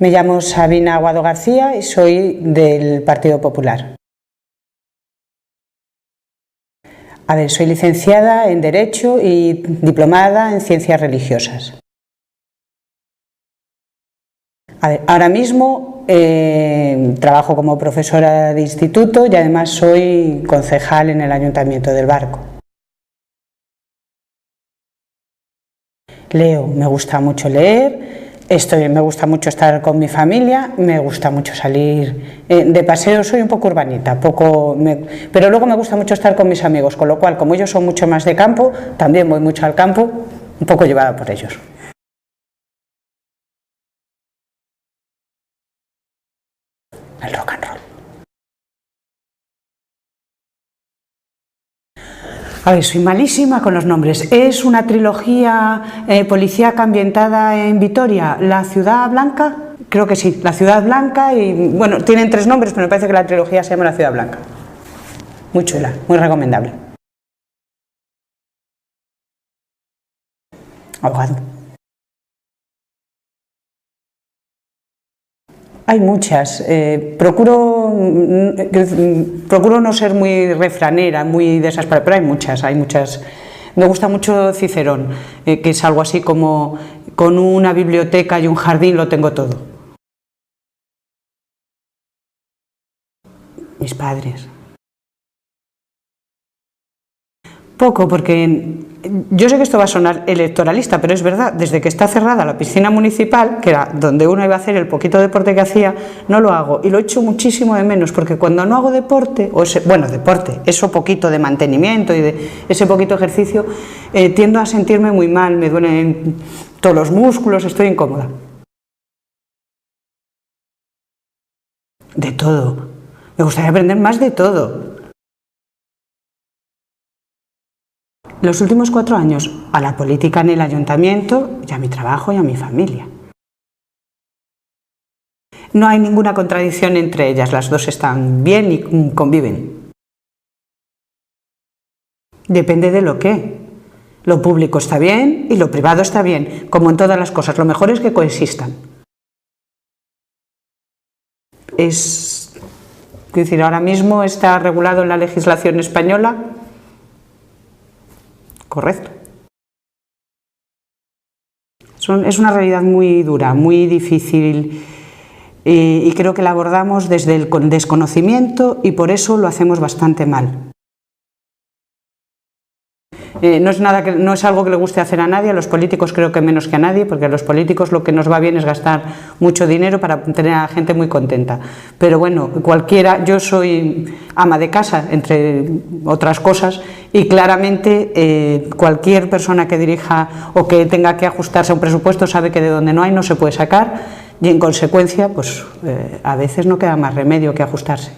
Me llamo Sabina Aguado García y soy del Partido Popular. A ver, soy licenciada en Derecho y diplomada en Ciencias Religiosas. A ver, ahora mismo trabajo como profesora de instituto y además soy concejal en el Ayuntamiento del Barco. Leo, me gusta mucho leer. Me gusta mucho estar con mi familia, me gusta mucho salir de paseo, soy un poco urbanita, pero luego me gusta mucho estar con mis amigos, con lo cual, como ellos son mucho más de campo, también voy mucho al campo, un poco llevada por ellos. El rock and roll. A ver, soy malísima con los nombres. Es una trilogía policíaca ambientada en Vitoria. ¿La Ciudad Blanca? Creo que sí, La Ciudad Blanca y... Bueno, tienen 3 nombres, pero me parece que la trilogía se llama La Ciudad Blanca. Muy chula, muy recomendable. Abogado. Hay muchas. Procuro no ser muy refranera, muy de esas, pero hay muchas. Me gusta mucho Cicerón, que es algo así como: con una biblioteca y un jardín lo tengo todo. Mis padres. Poco, porque yo sé que esto va a sonar electoralista, pero es verdad, desde que está cerrada la piscina municipal, que era donde uno iba a hacer el poquito deporte que hacía, no lo hago y lo echo muchísimo de menos, porque cuando no hago deporte, deporte, eso poquito de mantenimiento y de ese poquito ejercicio, tiendo a sentirme muy mal, me duelen todos los músculos, estoy incómoda. De todo, me gustaría aprender más de todo. Los últimos 4 años a la política en el ayuntamiento y a mi trabajo y a mi familia. No hay ninguna contradicción entre ellas, las dos están bien y conviven. Depende de lo que. Lo público está bien y lo privado está bien, como en todas las cosas, lo mejor es que coexistan. Es decir, ahora mismo está regulado en la legislación española. Correcto. Es una realidad muy dura, muy difícil y creo que la abordamos desde el desconocimiento y por eso lo hacemos bastante mal. No es algo que le guste hacer a nadie, a los políticos creo que menos que a nadie, porque a los políticos lo que nos va bien es gastar mucho dinero para tener a la gente muy contenta. Pero bueno, yo soy ama de casa, entre otras cosas, y claramente cualquier persona que dirija o que tenga que ajustarse a un presupuesto sabe que de donde no hay no se puede sacar y en consecuencia pues a veces no queda más remedio que ajustarse.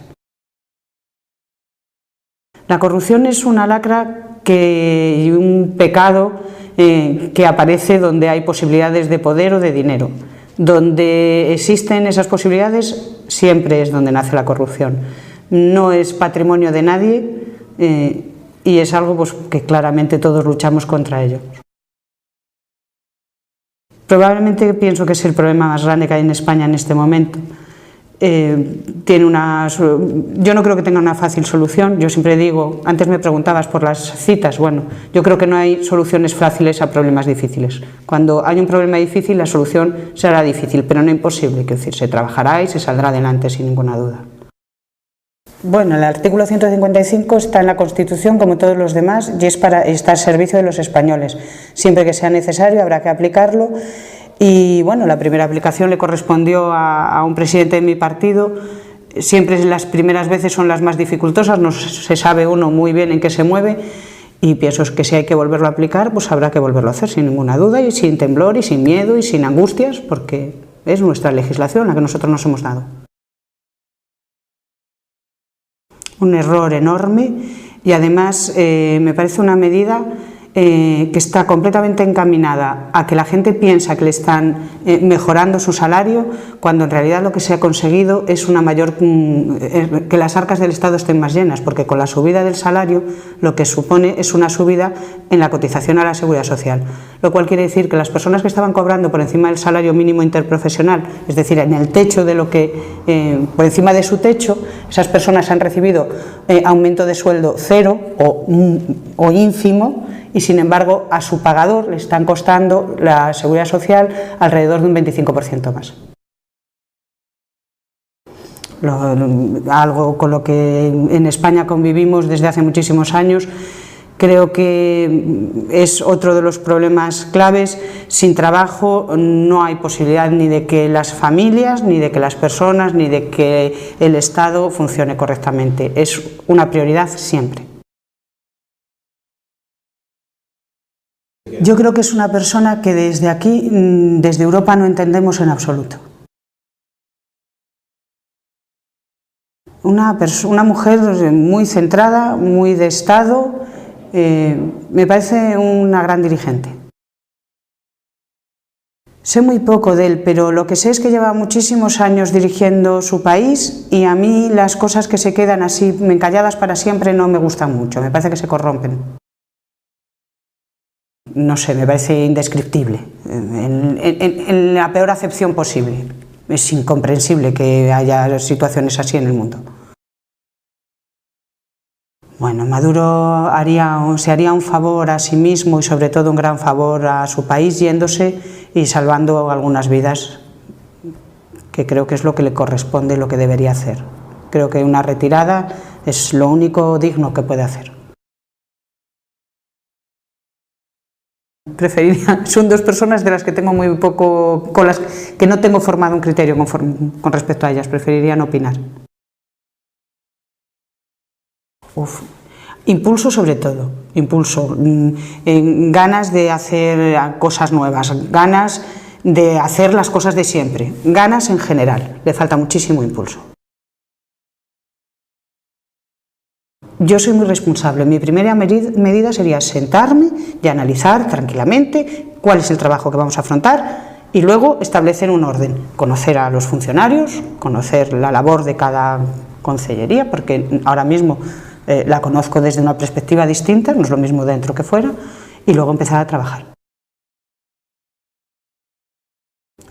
La corrupción es una lacra y un pecado que aparece donde hay posibilidades de poder o de dinero. Donde existen esas posibilidades siempre es donde nace la corrupción. No es patrimonio de nadie y es algo pues, que claramente todos luchamos contra ello. Probablemente pienso que es el problema más grande que hay en España en este momento. Yo no creo que tenga una fácil solución. Yo siempre digo, antes me preguntabas por las citas, bueno, yo creo que no hay soluciones fáciles a problemas difíciles. Cuando hay un problema difícil, la solución será difícil, pero no imposible, quiero decir, se trabajará y se saldrá adelante sin ninguna duda. Bueno, el artículo 155 está en la Constitución como todos los demás y está al servicio de los españoles. Siempre que sea necesario habrá que aplicarlo. Y bueno, la primera aplicación le correspondió a un presidente de mi partido. Siempre las primeras veces son las más dificultosas, no se sabe uno muy bien en qué se mueve y pienso que si hay que volverlo a aplicar, pues habrá que volverlo a hacer sin ninguna duda y sin temblor y sin miedo y sin angustias, porque es nuestra legislación la que nosotros nos hemos dado. Un error enorme y además me parece una medida que está completamente encaminada a que la gente piensa que le están mejorando su salario, cuando en realidad lo que se ha conseguido es una mayor, que las arcas del Estado estén más llenas, porque con la subida del salario lo que supone es una subida en la cotización a la Seguridad Social, lo cual quiere decir que las personas que estaban cobrando por encima del salario mínimo interprofesional, es decir, en el techo de lo que, por encima de su techo, esas personas han recibido aumento de sueldo cero o ínfimo, y sin embargo a su pagador le están costando la Seguridad Social alrededor de un 25% más. Algo con lo que en España convivimos desde hace muchísimos años. Creo que es otro de los problemas claves. Sin trabajo no hay posibilidad ni de que las familias, ni de que las personas, ni de que el Estado funcione correctamente. Es una prioridad siempre. Yo creo que es una persona que desde aquí, desde Europa, no entendemos en absoluto. Una mujer muy centrada, muy de Estado, me parece una gran dirigente. Sé muy poco de él, pero lo que sé es que lleva muchísimos años dirigiendo su país y a mí las cosas que se quedan así encalladas para siempre no me gustan mucho, me parece que se corrompen. No sé, me parece indescriptible, en la peor acepción posible. Es incomprensible que haya situaciones así en el mundo. Bueno, Maduro se haría un favor a sí mismo y sobre todo un gran favor a su país yéndose y salvando algunas vidas, que creo que es lo que le corresponde, lo que debería hacer. Creo que una retirada es lo único digno que puede hacer. Son dos personas de las que tengo muy poco, con las que no tengo formado un criterio con respecto a ellas, preferiría no opinar. Impulso sobre todo, impulso, ganas de hacer cosas nuevas, ganas de hacer las cosas de siempre, ganas en general, le falta muchísimo impulso. Yo soy muy responsable, mi primera medida sería sentarme y analizar tranquilamente cuál es el trabajo que vamos a afrontar y luego establecer un orden, conocer a los funcionarios, conocer la labor de cada consellería, porque ahora mismo la conozco desde una perspectiva distinta, no es lo mismo dentro que fuera, y luego empezar a trabajar.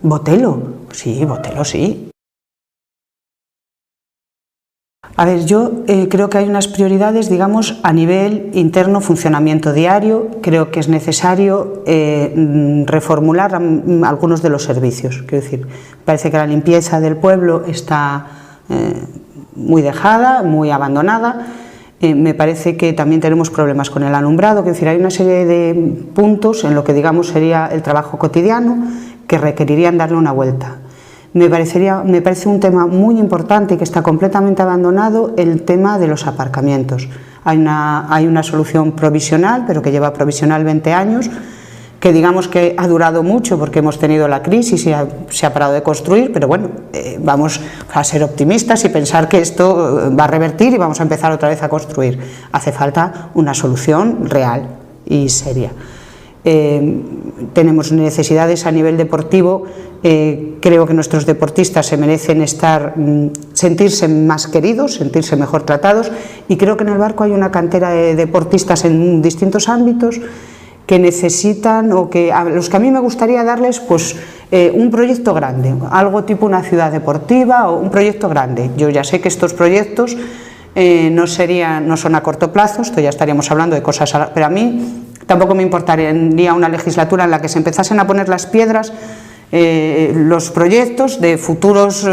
Botelo, sí. A ver, yo creo que hay unas prioridades, digamos, a nivel interno, funcionamiento diario. Creo que es necesario reformular algunos de los servicios. Quiero decir, parece que la limpieza del pueblo está muy dejada, muy abandonada. Me parece que también tenemos problemas con el alumbrado. Quiero decir, hay una serie de puntos en lo que, digamos, sería el trabajo cotidiano que requerirían darle una vuelta. Me parece un tema muy importante y que está completamente abandonado, el tema de los aparcamientos. Hay una solución provisional, pero que lleva provisional 20 años, que digamos que ha durado mucho porque hemos tenido la crisis y se ha parado de construir, pero bueno, vamos a ser optimistas y pensar que esto va a revertir y vamos a empezar otra vez a construir. Hace falta una solución real y seria. Tenemos necesidades a nivel deportivo. Creo que nuestros deportistas se merecen sentirse más queridos, sentirse mejor tratados, y creo que en el Barco hay una cantera de deportistas en distintos ámbitos que necesitan, o que a los que a mí me gustaría darles pues un proyecto grande, algo tipo una ciudad deportiva o un proyecto grande. Yo ya sé que estos proyectos no son a corto plazo, esto ya estaríamos hablando de cosas, pero a mí tampoco me importaría una legislatura en la que se empezasen a poner las piedras, los proyectos de futuros,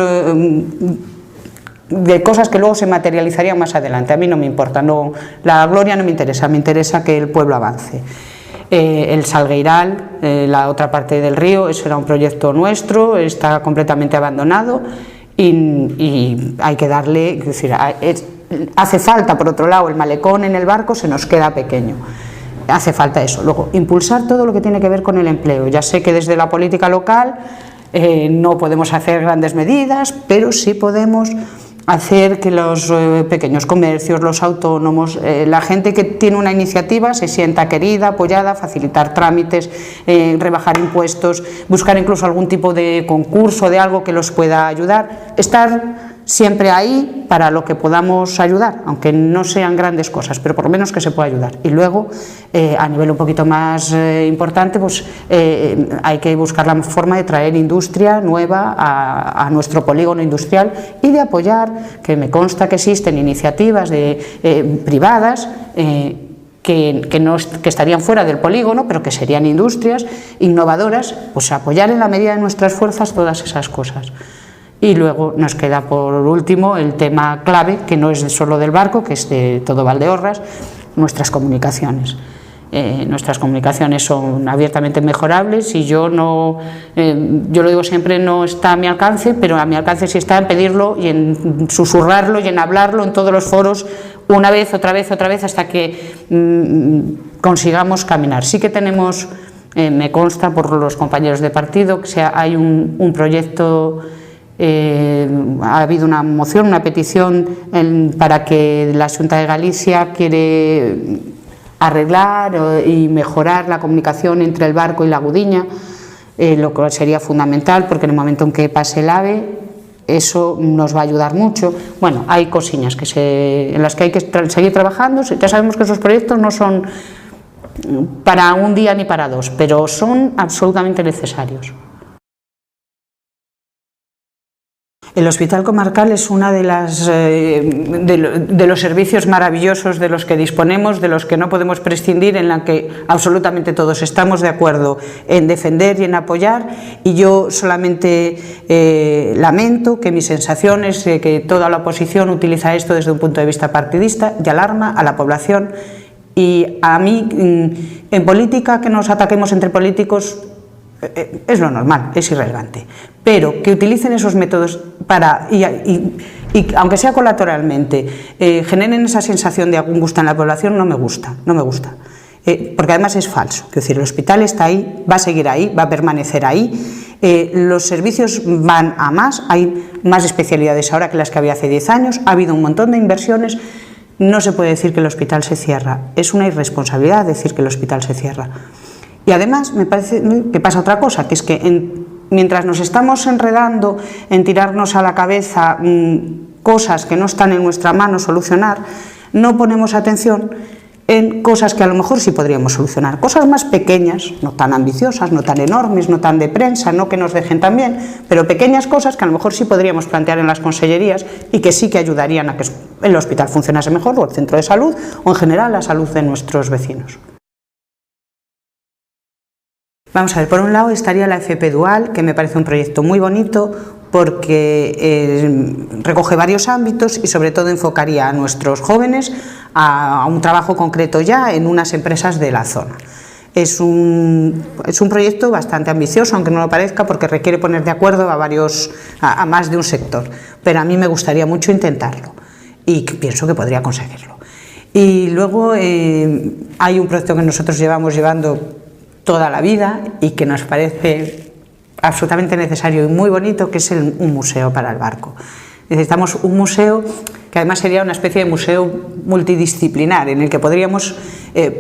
de cosas que luego se materializarían más adelante. A mí no me importa, la gloria no me interesa que el pueblo avance. El Salgueiral, la otra parte del río, eso era un proyecto nuestro, está completamente abandonado y hay que darle, es decir, hace falta, por otro lado, el malecón en el Barco se nos queda pequeño. Hace falta eso. Luego, impulsar todo lo que tiene que ver con el empleo. Ya sé que desde la política local no podemos hacer grandes medidas, pero sí podemos hacer que los pequeños comercios, los autónomos, la gente que tiene una iniciativa se sienta querida, apoyada, facilitar trámites, rebajar impuestos, buscar incluso algún tipo de concurso, de algo que los pueda ayudar, estar siempre ahí para lo que podamos ayudar, aunque no sean grandes cosas, pero por lo menos que se pueda ayudar. Y luego, a nivel un poquito más importante, pues hay que buscar la forma de traer industria nueva a nuestro polígono industrial y de apoyar, que me consta que existen iniciativas privadas que estarían fuera del polígono, pero que serían industrias innovadoras, pues apoyar en la medida de nuestras fuerzas todas esas cosas. Y luego nos queda por último el tema clave, que no es solo del barco, que es de todo Valdeorras, nuestras comunicaciones. Nuestras comunicaciones son abiertamente mejorables y yo lo digo siempre, no está a mi alcance, pero a mi alcance sí está en pedirlo y en susurrarlo y en hablarlo en todos los foros una vez, otra vez, hasta que consigamos caminar. Sí que tenemos, me consta por los compañeros de partido, que hay un proyecto. Ha habido una moción, una petición para que la Xunta de Galicia quiere arreglar y mejorar la comunicación entre el barco y la Gudiña, lo que sería fundamental porque en el momento en que pase el AVE eso nos va a ayudar mucho. Bueno, hay cosillas en las que hay que seguir trabajando. Ya sabemos que esos proyectos no son para un día ni para dos, pero son absolutamente necesarios. El Hospital Comarcal es uno de los servicios maravillosos de los que disponemos, de los que no podemos prescindir, en la que absolutamente todos estamos de acuerdo en defender y en apoyar, y yo solamente lamento que mi sensación es que toda la oposición utiliza esto desde un punto de vista partidista y alarma a la población. Y a mí, en política, que nos ataquemos entre políticos es lo normal, es irrelevante, pero que utilicen esos métodos para, y aunque sea colateralmente, generen esa sensación de angustia en la población, no me gusta, porque además es falso. Es decir, el hospital está ahí, va a seguir ahí, va a permanecer ahí, los servicios van a más, hay más especialidades ahora que las que había hace 10 años, ha habido un montón de inversiones. No se puede decir que el hospital se cierra, es una irresponsabilidad decir que el hospital se cierra. Y además me parece que pasa otra cosa, que es que mientras nos estamos enredando en tirarnos a la cabeza cosas que no están en nuestra mano solucionar, no ponemos atención en cosas que a lo mejor sí podríamos solucionar, cosas más pequeñas, no tan ambiciosas, no tan enormes, no tan de prensa, no que nos dejen tan bien, pero pequeñas cosas que a lo mejor sí podríamos plantear en las consellerías y que sí que ayudarían a que el hospital funcionase mejor, o el centro de salud, o en general la salud de nuestros vecinos. Vamos a ver, por un lado estaría la FP Dual, que me parece un proyecto muy bonito porque recoge varios ámbitos y sobre todo enfocaría a nuestros jóvenes a un trabajo concreto ya en unas empresas de la zona. Es un proyecto bastante ambicioso, aunque no lo parezca, porque requiere poner de acuerdo a más de un sector, pero a mí me gustaría mucho intentarlo y pienso que podría conseguirlo. Y luego hay un proyecto que nosotros llevamos llevando toda la vida y que nos parece absolutamente necesario y muy bonito, que es un museo para el barco. Necesitamos un museo que además sería una especie de museo multidisciplinar, en el que podríamos,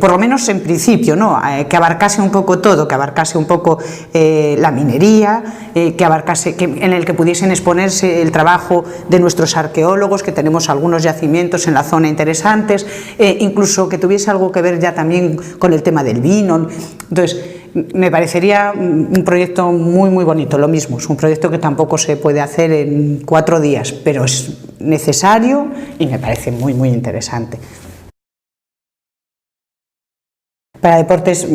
por lo menos en principio, ¿no?, que abarcase un poco todo, que abarcase un poco la minería, en el que pudiesen exponerse el trabajo de nuestros arqueólogos, que tenemos algunos yacimientos en la zona interesantes, incluso que tuviese algo que ver ya también con el tema del vino. Entonces, me parecería un proyecto muy muy bonito. Lo mismo, es un proyecto que tampoco se puede hacer en 4 días, pero es necesario y me parece muy muy interesante. Para deportes,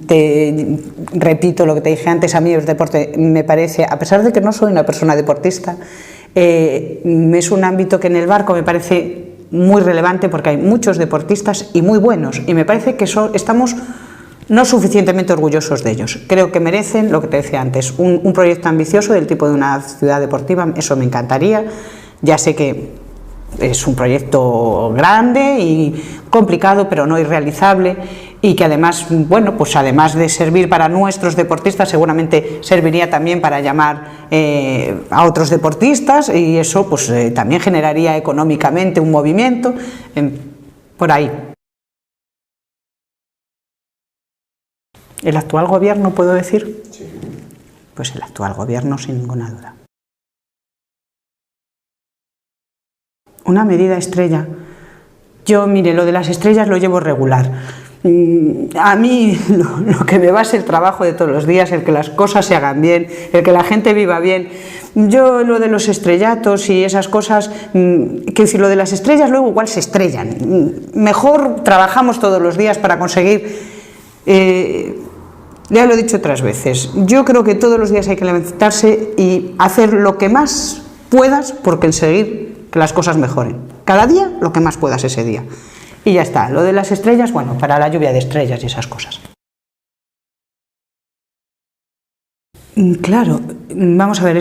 te repito lo que te dije antes, a mí el deporte me parece, a pesar de que no soy una persona deportista, es un ámbito que en el barco me parece muy relevante porque hay muchos deportistas y muy buenos, y me parece que estamos no suficientemente orgullosos de ellos. Creo que merecen, lo que te decía antes, un proyecto ambicioso del tipo de una ciudad deportiva. Eso me encantaría. Ya sé que es un proyecto grande y complicado, pero no irrealizable, y que además, bueno, pues además de servir para nuestros deportistas, seguramente serviría también para llamar a otros deportistas, y eso pues también generaría económicamente un movimiento por ahí. ¿El actual gobierno, puedo decir? Sí. Pues el actual gobierno, sin ninguna duda. Una medida estrella. Yo, mire, lo de las estrellas lo llevo regular. A mí lo que me va es el trabajo de todos los días, el que las cosas se hagan bien, el que la gente viva bien. Yo lo de los estrellatos y esas cosas, que si lo de las estrellas luego igual se estrellan. Mejor trabajamos todos los días para conseguir... ya lo he dicho otras veces, yo creo que todos los días hay que levantarse y hacer lo que más puedas por conseguir que las cosas mejoren. Cada día lo que más puedas ese día. Y ya está. Lo de las estrellas, bueno, para la lluvia de estrellas y esas cosas. Claro, vamos a ver,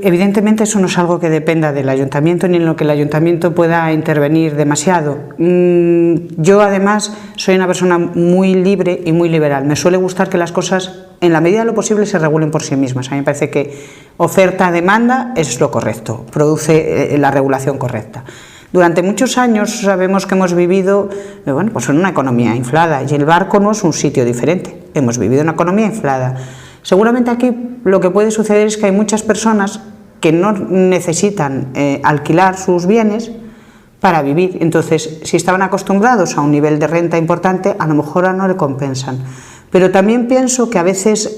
evidentemente eso no es algo que dependa del ayuntamiento ni en lo que el ayuntamiento pueda intervenir demasiado. Yo además soy una persona muy libre y muy liberal. Me suele gustar que las cosas, en la medida de lo posible, se regulen por sí mismas. A mí me parece que oferta-demanda es lo correcto, produce la regulación correcta. Durante muchos años sabemos que hemos vivido, bueno, pues en una economía inflada, y el barco no es un sitio diferente. Hemos vivido una economía inflada. Seguramente aquí lo que puede suceder es que hay muchas personas que no necesitan alquilar sus bienes para vivir. Entonces, si estaban acostumbrados a un nivel de renta importante, a lo mejor ahora no le compensan. Pero también pienso que a veces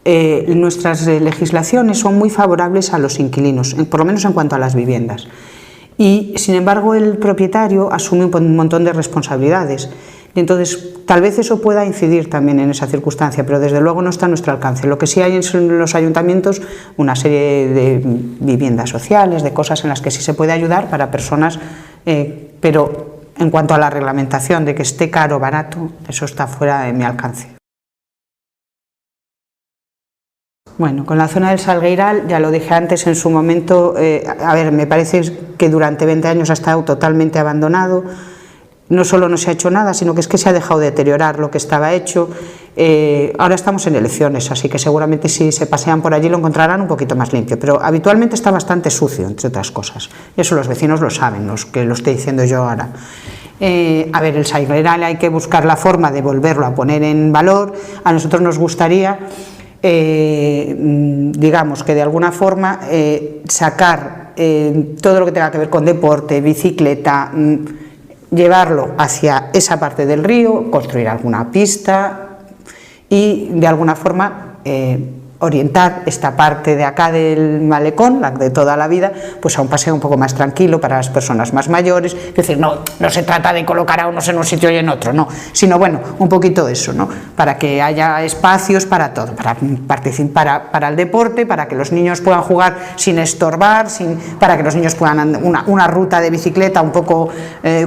nuestras legislaciones son muy favorables a los inquilinos, por lo menos en cuanto a las viviendas. Y, sin embargo, el propietario asume un montón de responsabilidades. Y entonces, tal vez eso pueda incidir también en esa circunstancia, pero desde luego no está a nuestro alcance. Lo que sí hay en los ayuntamientos, una serie de viviendas sociales, de cosas en las que sí se puede ayudar para personas, pero en cuanto a la reglamentación de que esté caro o barato, eso está fuera de mi alcance. Bueno, con la zona del Salgueiral, ya lo dije antes en su momento, a ver, me parece que durante 20 años ha estado totalmente abandonado. No solo no se ha hecho nada, sino que es que se ha dejado de deteriorar lo que estaba hecho. Ahora estamos en elecciones, así que seguramente si se pasean por allí lo encontrarán un poquito más limpio, pero habitualmente está bastante sucio, entre otras cosas. Y eso los vecinos lo saben, los que lo estoy diciendo yo ahora. A ver, el Salgueiral hay que buscar la forma de volverlo a poner en valor. A nosotros nos gustaría... digamos que de alguna forma sacar todo lo que tenga que ver con deporte, bicicleta, llevarlo hacia esa parte del río, construir alguna pista y de alguna forma orientar esta parte de acá del malecón, la de toda la vida, pues a un paseo un poco más tranquilo para las personas más mayores. Es decir, no se trata de colocar a unos en un sitio y en otro, no, sino bueno, un poquito eso, ¿no? Para que haya espacios para todo, para el deporte, para que los niños puedan jugar sin estorbar, para que los niños puedan una ruta de bicicleta un poco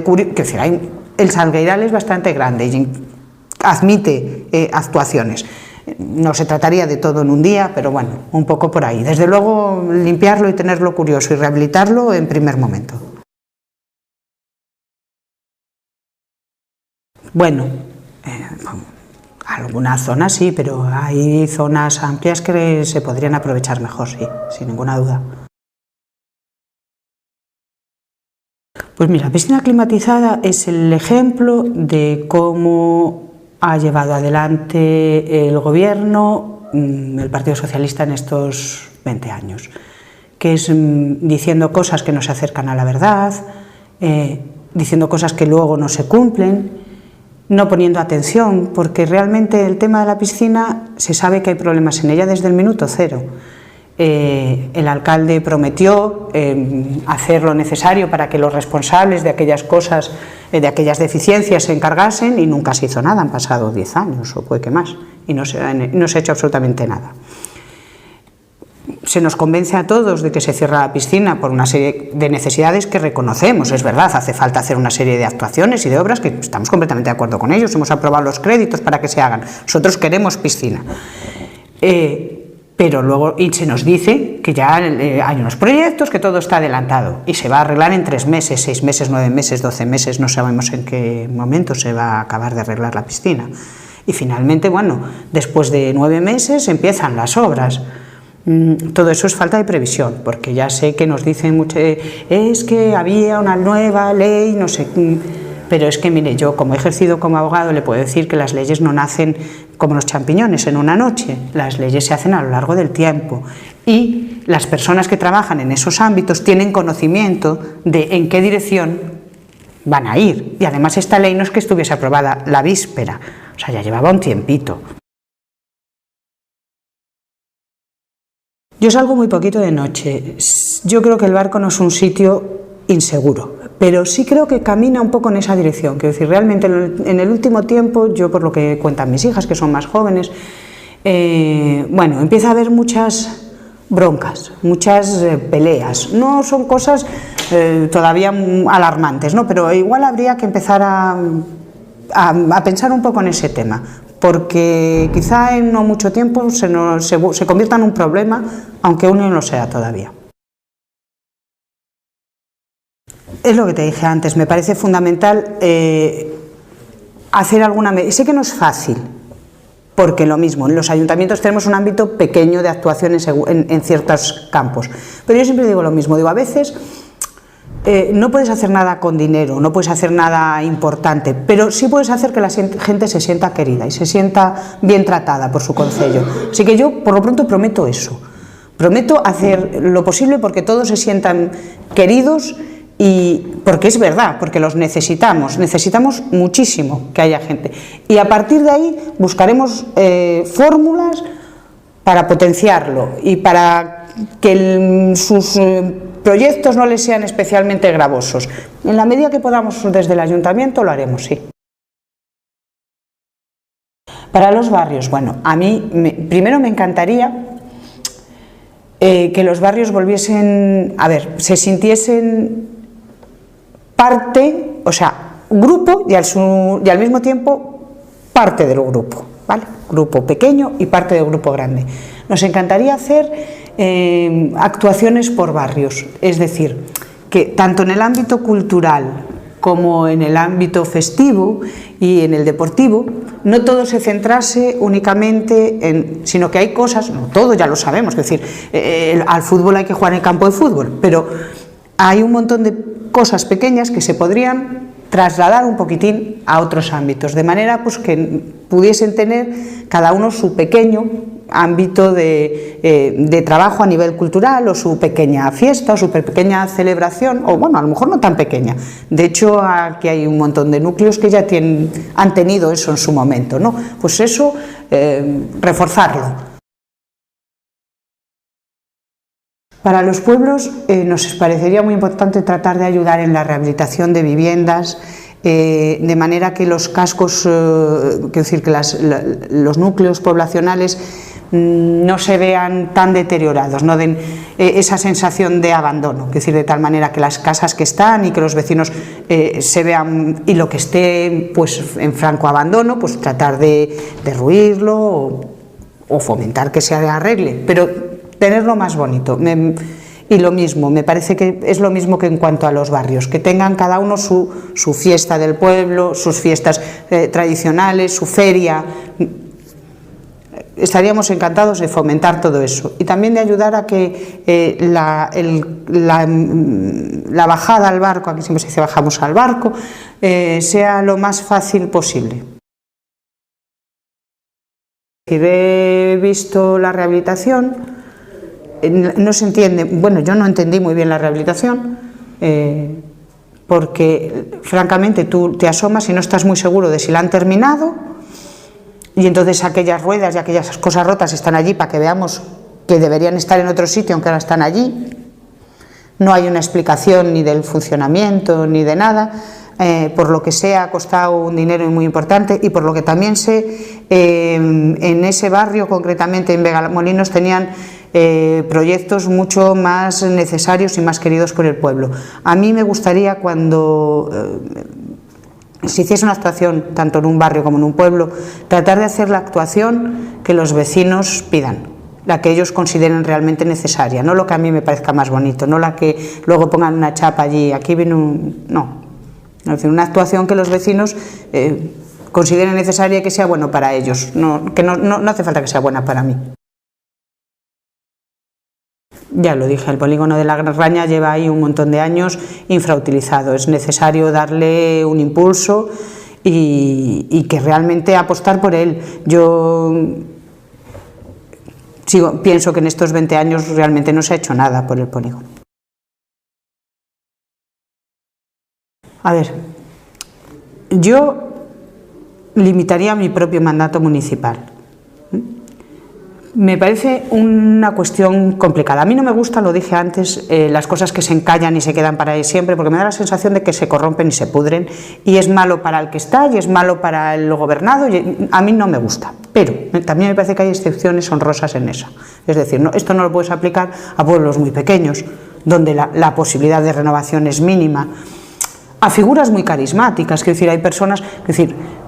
curiosa. El Salgueiral es bastante grande y admite actuaciones. No se trataría de todo en un día, pero bueno, un poco por ahí. Desde luego, limpiarlo y tenerlo curioso y rehabilitarlo en primer momento. Bueno, algunas zonas sí, pero hay zonas amplias que se podrían aprovechar mejor, sí, sin ninguna duda. Pues mira, la piscina climatizada es el ejemplo de cómo ha llevado adelante el gobierno, el Partido Socialista en estos 20 años, que es diciendo cosas que no se acercan a la verdad, diciendo cosas que luego no se cumplen, no poniendo atención, porque realmente el tema de la piscina se sabe que hay problemas en ella desde el minuto cero. El alcalde prometió hacer lo necesario para que los responsables de aquellas cosas, de aquellas deficiencias se encargasen, y nunca se hizo nada. Han pasado 10 años o puede que más y no se ha hecho absolutamente nada. Se nos convence a todos de que se cierra la piscina por una serie de necesidades que reconocemos, es verdad, hace falta hacer una serie de actuaciones y de obras que estamos completamente de acuerdo con ellos, hemos aprobado los créditos para que se hagan, nosotros queremos piscina. pero luego y se nos dice que ya hay unos proyectos, que todo está adelantado y se va a arreglar en 3 meses, 6 meses, 9 meses, 12 meses, no sabemos en qué momento se va a acabar de arreglar la piscina. Y finalmente, bueno, después de 9 meses empiezan las obras. Todo eso es falta de previsión, porque ya sé que nos dicen mucho, es que había una nueva ley, no sé, pero es que mire, yo como he ejercido como abogado le puedo decir que las leyes no nacen como los champiñones en una noche, las leyes se hacen a lo largo del tiempo y las personas que trabajan en esos ámbitos tienen conocimiento de en qué dirección van a ir, y además esta ley no es que estuviese aprobada la víspera, o sea, ya llevaba un tiempito. Yo salgo muy poquito de noche. Yo creo que el barco no es un sitio inseguro, pero sí creo que camina un poco en esa dirección. Quiero decir, realmente en el último tiempo, yo por lo que cuentan mis hijas, que son más jóvenes, bueno, empieza a haber muchas broncas, muchas peleas. No son cosas todavía alarmantes, ¿no? Pero igual habría que empezar a pensar un poco en ese tema, porque quizá en no mucho tiempo se convierta en un problema, aunque uno no lo sea todavía. Es lo que te dije antes, me parece fundamental hacer alguna medida. Sé que no es fácil, porque lo mismo, en los ayuntamientos tenemos un ámbito pequeño de actuación en ciertos campos, pero yo siempre digo lo mismo, digo, a veces no puedes hacer nada con dinero, no puedes hacer nada importante, pero sí puedes hacer que la gente se sienta querida y se sienta bien tratada por su concello. Así que yo por lo pronto prometo eso, prometo hacer lo posible porque todos se sientan queridos, y porque es verdad, porque los necesitamos muchísimo que haya gente, y a partir de ahí buscaremos fórmulas para potenciarlo y para que sus proyectos no les sean especialmente gravosos. En la medida que podamos desde el ayuntamiento lo haremos, sí. Para los barrios, bueno, a mí primero me encantaría que los barrios volviesen, a ver, se sintiesen parte, o sea, grupo y al mismo tiempo parte del grupo, ¿vale? Grupo pequeño y parte del grupo grande. Nos encantaría hacer actuaciones por barrios, es decir, que tanto en el ámbito cultural como en el ámbito festivo y en el deportivo, no todo se centrase únicamente sino que hay cosas, no todo ya lo sabemos, es decir, al fútbol hay que jugar en el campo de fútbol, pero hay un montón de cosas pequeñas que se podrían trasladar un poquitín a otros ámbitos, de manera pues que pudiesen tener cada uno su pequeño ámbito de trabajo a nivel cultural, o su pequeña fiesta, o su pequeña celebración, o bueno, a lo mejor no tan pequeña. De hecho, aquí hay un montón de núcleos que ya han tenido eso en su momento, ¿no? Pues eso, reforzarlo. Para los pueblos nos parecería muy importante tratar de ayudar en la rehabilitación de viviendas, de manera que los cascos, quiero decir, que los núcleos poblacionales no se vean tan deteriorados, no den esa sensación de abandono, es decir, de tal manera que las casas que están y que los vecinos se vean, y lo que esté pues en franco abandono, pues tratar de derruirlo o fomentar que se arregle, pero tenerlo más bonito. Y lo mismo, me parece que es lo mismo que en cuanto a los barrios, que tengan cada uno su fiesta del pueblo, sus fiestas tradicionales, su feria. Estaríamos encantados de fomentar todo eso y también de ayudar a que la bajada al barco, aquí siempre se dice bajamos al barco, sea lo más fácil posible. He visto la rehabilitación. No se entiende, bueno, yo no entendí muy bien la rehabilitación, porque francamente tú te asomas y no estás muy seguro de si la han terminado, y entonces aquellas ruedas y aquellas cosas rotas están allí para que veamos que deberían estar en otro sitio aunque ahora están allí. No hay una explicación ni del funcionamiento ni de nada. Por lo que sea, ha costado un dinero muy importante, y por lo que también sé, en ese barrio, concretamente en Vegamolinos, tenían proyectos mucho más necesarios y más queridos por el pueblo. A mí me gustaría, cuando se hiciese una actuación tanto en un barrio como en un pueblo, tratar de hacer la actuación que los vecinos pidan, la que ellos consideren realmente necesaria, no lo que a mí me parezca más bonito, no la que luego pongan una chapa allí, aquí viene un... no, es decir, una actuación que los vecinos consideren necesaria y que sea bueno para ellos, que no hace falta que sea buena para mí. Ya lo dije, el polígono de la Raña lleva ahí un montón de años infrautilizado, es necesario darle un impulso y que realmente apostar por él. Yo pienso que en estos 20 años realmente no se ha hecho nada por el polígono. A ver, yo limitaría mi propio mandato municipal. Me parece una cuestión complicada. A mí no me gusta, lo dije antes, las cosas que se encallan y se quedan para ahí siempre, porque me da la sensación de que se corrompen y se pudren, y es malo para el que está y es malo para el gobernado, y a mí no me gusta. Pero también me parece que hay excepciones honrosas en eso. Es decir, esto no lo puedes aplicar a pueblos muy pequeños, donde la posibilidad de renovación es mínima, a figuras muy carismáticas, quiero decir, hay personas,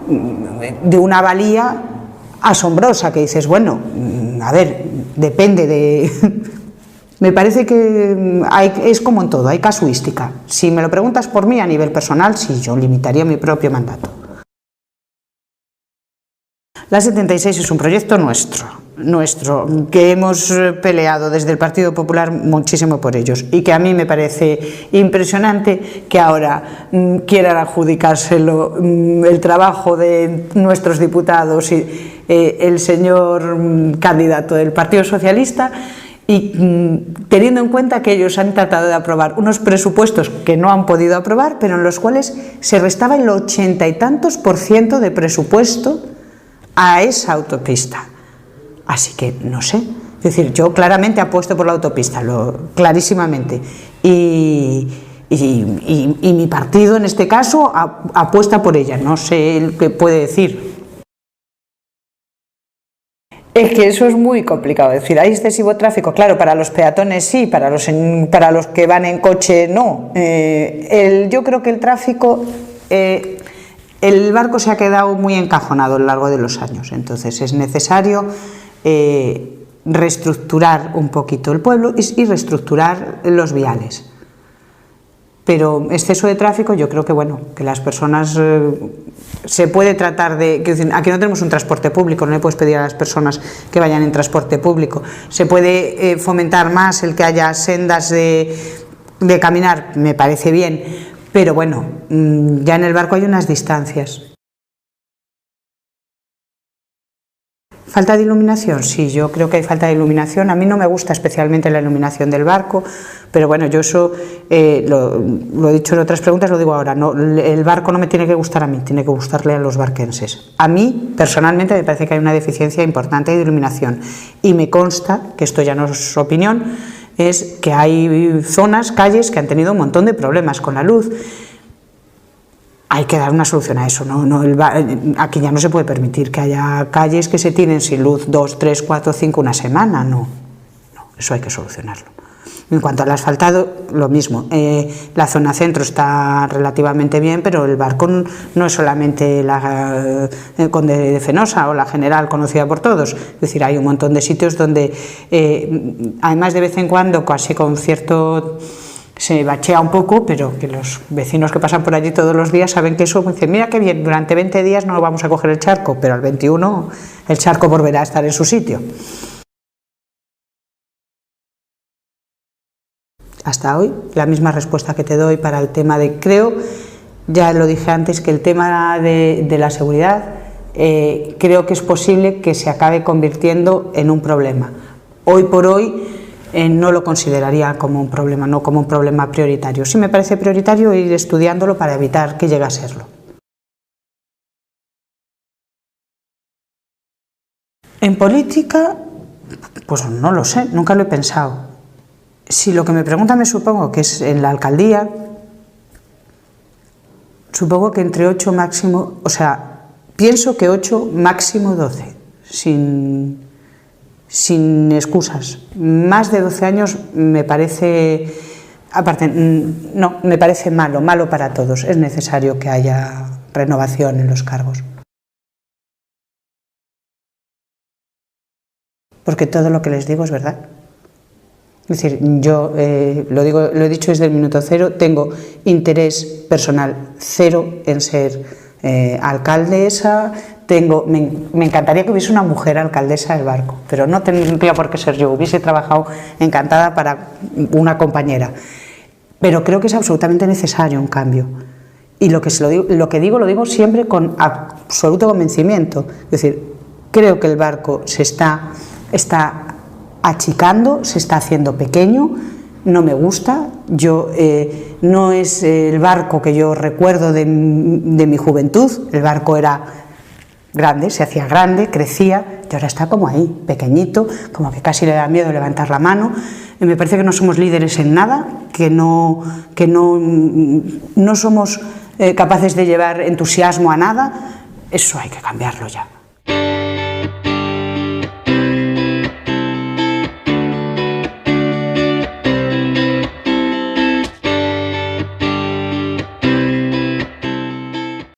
de una valía asombrosa, que dices, bueno, a ver, depende de... Me parece que es como en todo, hay casuística. Si me lo preguntas por mí a nivel personal, sí, yo limitaría mi propio mandato. La 76 es un proyecto nuestro, que hemos peleado desde el Partido Popular muchísimo por ellos, y que a mí me parece impresionante que ahora quieran adjudicárselo el trabajo de nuestros diputados y el señor candidato del Partido Socialista, y teniendo en cuenta que ellos han tratado de aprobar unos presupuestos que no han podido aprobar, pero en los cuales se restaba el 80 y tantos % de presupuesto a esa autopista. Así que no sé, es decir, yo claramente apuesto por la autopista, clarísimamente, y mi partido en este caso apuesta por ella, no sé qué puede decir. Es que eso es muy complicado, es decir, hay excesivo tráfico, claro, para los peatones sí, para los que van en coche no. Yo creo que el tráfico, el barco se ha quedado muy encajonado a lo largo de los años, entonces es necesario reestructurar un poquito el pueblo y reestructurar los viales. Pero exceso de tráfico, yo creo que bueno, que las personas se puede tratar de... Aquí no tenemos un transporte público, no le puedes pedir a las personas que vayan en transporte público. Se puede fomentar más el que haya sendas de caminar, me parece bien, pero bueno, ya en el barco hay unas distancias. ¿Falta de iluminación? Sí, yo creo que hay falta de iluminación. A mí no me gusta especialmente la iluminación del barco, pero bueno, yo eso lo he dicho en otras preguntas, lo digo ahora. No, el barco no me tiene que gustar a mí, tiene que gustarle a los barquenses. A mí, personalmente, me parece que hay una deficiencia importante de iluminación, y me consta, que esto ya no es opinión, es que hay zonas, calles, que han tenido un montón de problemas con la luz. Hay que dar una solución a eso, aquí ya no se puede permitir que haya calles que se tienen sin luz 2, 3, 4, 5, una semana, no, eso hay que solucionarlo. En cuanto al asfaltado, lo mismo, la zona centro está relativamente bien, pero el barco no es solamente la Conde de Fenosa o la General conocida por todos, es decir, hay un montón de sitios donde, además de vez en cuando, casi con cierto... se bachea un poco, pero que los vecinos que pasan por allí todos los días saben que eso, dicen, mira qué bien, durante 20 días no vamos a coger el charco, pero al 21 el charco volverá a estar en su sitio. Hasta hoy, la misma respuesta que te doy para el tema de, creo, ya lo dije antes, que el tema de la seguridad, creo que es posible que se acabe convirtiendo en un problema. Hoy por hoy, no lo consideraría como un problema, no como un problema prioritario. Sí me parece prioritario ir estudiándolo para evitar que llegue a serlo. En política, pues no lo sé, nunca lo he pensado. Si lo que me pregunta me supongo que es en la alcaldía, supongo que entre 8 máximo, o sea, pienso que 8 máximo 12, sin excusas. Más de 12 años me parece, aparte, no, me parece malo para todos. Es necesario que haya renovación en los cargos. porque todo lo que les digo es verdad. Es decir, yo lo he dicho desde el minuto cero, tengo interés personal cero en ser alcaldesa. Me encantaría que hubiese una mujer alcaldesa del Barco, pero no tendría por qué ser yo, hubiese trabajado encantada para una compañera. Pero creo que es absolutamente necesario un cambio. Y lo que digo, lo digo siempre con absoluto convencimiento. Es decir, creo que el Barco se está achicando, se está haciendo pequeño, no me gusta. No es el Barco que yo recuerdo de mi juventud. El Barco era grande, se hacía grande, crecía, y ahora está como ahí, pequeñito, como que casi le da miedo levantar la mano. Me parece que no somos líderes en nada, que no somos capaces de llevar entusiasmo a nada. Eso hay que cambiarlo ya.